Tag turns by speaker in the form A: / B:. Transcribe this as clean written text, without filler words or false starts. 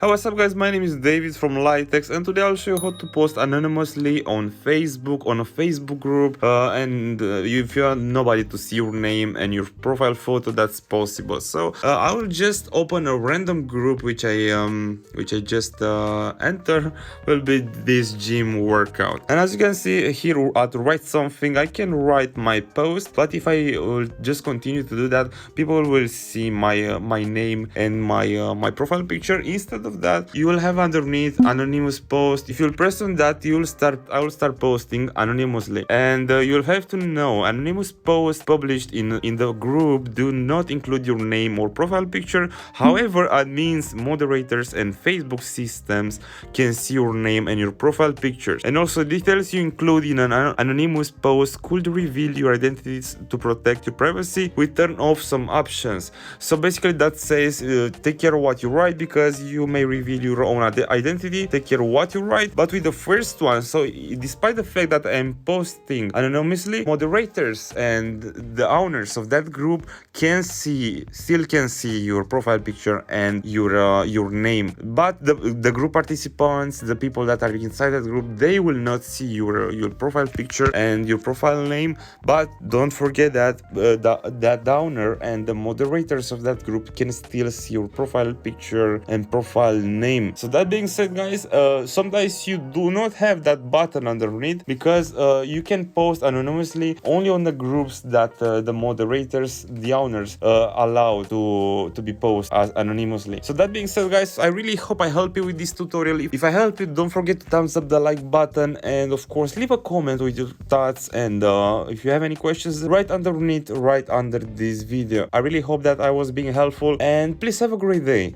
A: Hey, what's up guys, my name is David from Litex, and today I'll show you how to post anonymously on Facebook, on a Facebook group, if you want nobody to see your name and your profile photo, that's possible. So I will just open a random group which I just enter, will be this gym workout. And as you can see here at write something, I can write my post, but if I will just continue to do that, people will see my name and my profile picture. Instead of that, you will have underneath anonymous post. If you'll press on that, I will start posting anonymously, and you'll have to know anonymous posts published in the group do not include your name or profile picture. However, admins, moderators, and Facebook systems can see your name and your profile pictures, and also details you include in an anonymous post could reveal your identities. To protect your privacy, we turn off some options. So basically that says take care of what you write, because you may reveal your own identity. Take care of what you write. But with the first one, so despite the fact that I'm posting anonymously, moderators and the owners of that group still can see your profile picture and your name. But the group participants, the people that are inside that group, they will not see your profile picture and your profile name. But don't forget that the owner and the moderators of that group can still see your profile picture and profile name. So that being said, guys, sometimes you do not have that button underneath, because you can post anonymously only on the groups that the moderators, the owners, allow to be posted as anonymously. So that being said, guys, I really hope I help you with this tutorial. If I help you, don't forget to thumbs up the like button, and of course leave a comment with your thoughts, and if you have any questions, right underneath, right under this video. I really hope that I was being helpful, and please have a great day.